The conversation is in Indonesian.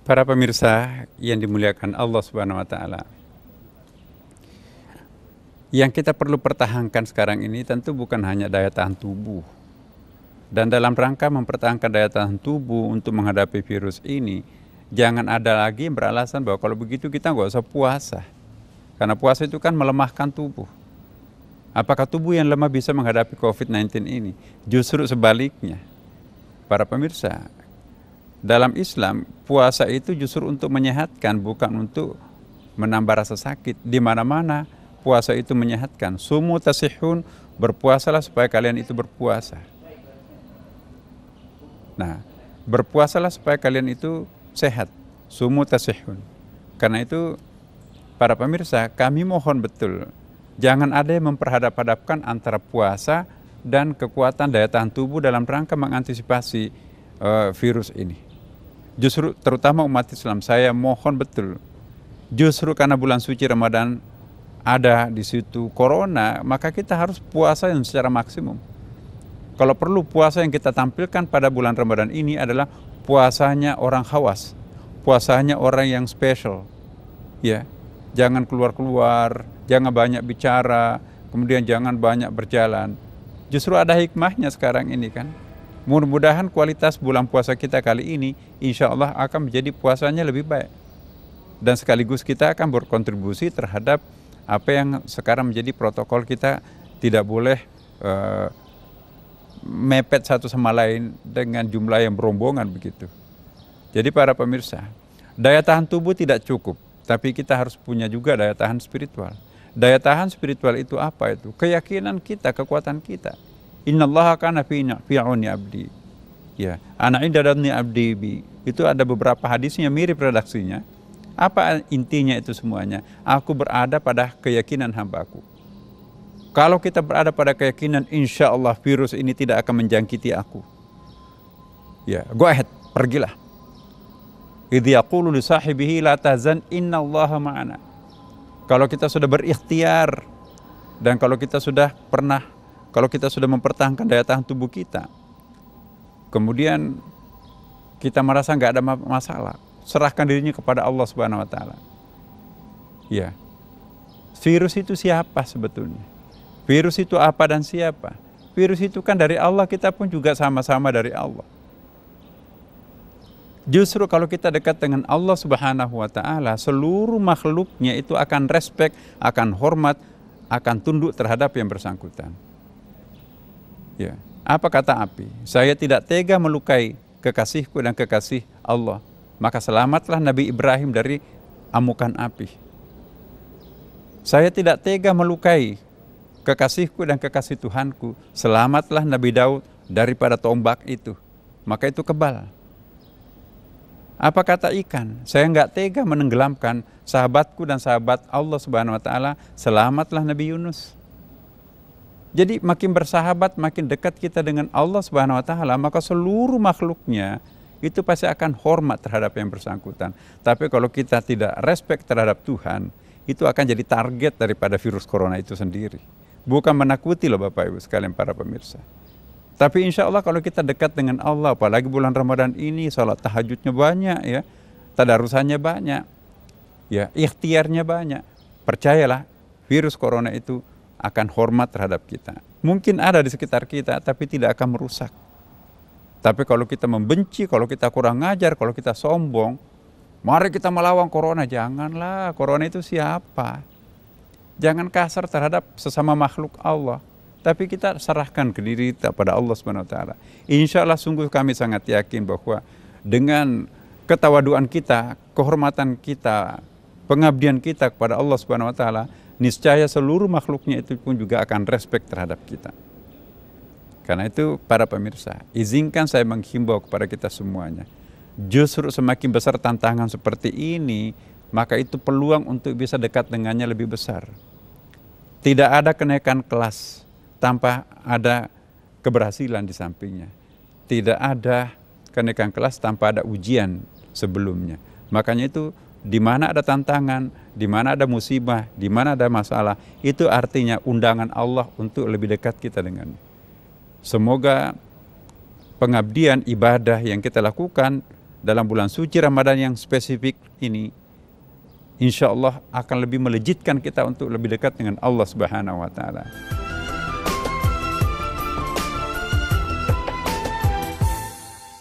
Para pemirsa yang dimuliakan Allah Subhanahu wa taala. Yang kita perlu pertahankan sekarang ini tentu bukan hanya daya tahan tubuh. Dan dalam rangka mempertahankan daya tahan tubuh untuk menghadapi virus ini, jangan ada lagi yang beralasan bahwa kalau begitu kita nggak usah puasa. Karena puasa itu kan melemahkan tubuh. Apakah tubuh yang lemah bisa menghadapi COVID-19 ini? Justru sebaliknya. Para pemirsa, dalam Islam, puasa itu justru untuk menyehatkan, bukan untuk menambah rasa sakit. Di mana-mana puasa itu menyehatkan. Sumu tasihun, berpuasalah supaya kalian itu berpuasa. Nah, berpuasalah supaya kalian itu sehat. Sumu tasihun. Karena itu, para pemirsa, kami mohon betul, jangan ada yang memperhadap-hadapkan antara puasa dan kekuatan daya tahan tubuh dalam rangka mengantisipasi virus ini. Justru terutama umat Islam, saya mohon betul, justru karena bulan suci Ramadan ada di situ corona, maka kita harus puasa yang secara maksimum. Kalau perlu, puasa yang kita tampilkan pada bulan Ramadan ini adalah puasanya orang khawas, puasanya orang yang special. Ya, jangan keluar-keluar, jangan banyak bicara, kemudian jangan banyak berjalan. Justru ada hikmahnya sekarang ini kan. Mudah-mudahan kualitas bulan puasa kita kali ini insya Allah akan menjadi puasanya lebih baik. Dan sekaligus kita akan berkontribusi terhadap apa yang sekarang menjadi protokol kita, tidak boleh mepet satu sama lain dengan jumlah yang berombongan begitu. Jadi para pemirsa, daya tahan tubuh tidak cukup, tapi kita harus punya juga daya tahan spiritual. Daya tahan spiritual itu apa itu? Keyakinan kita, kekuatan kita. Innallaha kana fi auni abdi. Ya, ana inda dhanni abdi bi. Itu ada beberapa hadisnya mirip redaksinya. Apa intinya itu semuanya? Aku berada pada keyakinan hambaku. Kalau kita berada pada keyakinan, insya Allah virus ini tidak akan menjangkiti aku. Ya, go ahead, pergilah. Idh yaqulu li sahibihi la tahzan innallaha ma'ana. Kalau kita sudah berikhtiar dan kalau kita sudah mempertahankan daya tahan tubuh kita, kemudian kita merasa nggak ada masalah, serahkan dirinya kepada Allah Subhanahu wa taala. Ya. Virus itu siapa sebetulnya? Virus itu apa dan siapa? Virus itu kan dari Allah, kita pun juga sama-sama dari Allah. Justru kalau kita dekat dengan Allah Subhanahu wa taala, seluruh makhluknya itu akan respect, akan hormat, akan tunduk terhadap yang bersangkutan. Ya, apa kata api? Saya tidak tega melukai kekasihku dan kekasih Allah. Maka selamatlah Nabi Ibrahim dari amukan api. Saya tidak tega melukai kekasihku dan kekasih Tuhanku. Selamatlah Nabi Daud daripada tombak itu. Maka itu kebal. Apa kata ikan? Saya nggak tega menenggelamkan sahabatku dan sahabat Allah Subhanahu wa taala. Selamatlah Nabi Yunus. Jadi makin bersahabat, makin dekat kita dengan Allah Subhanahu wa taala, maka seluruh makhluknya itu pasti akan hormat terhadap yang bersangkutan. Tapi kalau kita tidak respect terhadap Tuhan, itu akan jadi target daripada virus corona itu sendiri. Bukan menakuti loh Bapak Ibu sekalian para pemirsa. Tapi insya Allah kalau kita dekat dengan Allah, apalagi bulan Ramadan ini, salat tahajudnya banyak ya, tadarusannya banyak, ya ikhtiarnya banyak. Percayalah, virus corona itu akan hormat terhadap kita. Mungkin ada di sekitar kita, tapi tidak akan merusak. Tapi kalau kita membenci, kalau kita kurang ajar, kalau kita sombong, mari kita melawan corona. Janganlah, corona itu siapa? Jangan kasar terhadap sesama makhluk Allah. Tapi kita serahkan ke diri kita pada Allah Subhanahu wa taala. Insya Allah sungguh kami sangat yakin bahwa dengan ketawaduan kita, kehormatan kita, pengabdian kita kepada Allah Subhanahu wa taala, niscaya seluruh makhluknya itu pun juga akan respect terhadap kita. Karena itu para pemirsa, izinkan saya menghimbau kepada kita semuanya. Justru semakin besar tantangan seperti ini, maka itu peluang untuk bisa dekat dengannya lebih besar. Tidak ada kenaikan kelas tanpa ada keberhasilan di sampingnya. Tidak ada kenaikan kelas tanpa ada ujian sebelumnya. Makanya itu di mana ada tantangan, di mana ada musibah, di mana ada masalah, itu artinya undangan Allah untuk lebih dekat kita dengannya. Semoga pengabdian ibadah yang kita lakukan dalam bulan suci Ramadan yang spesifik ini, insya Allah akan lebih melejitkan kita untuk lebih dekat dengan Allah Subhanahu wa Ta'ala.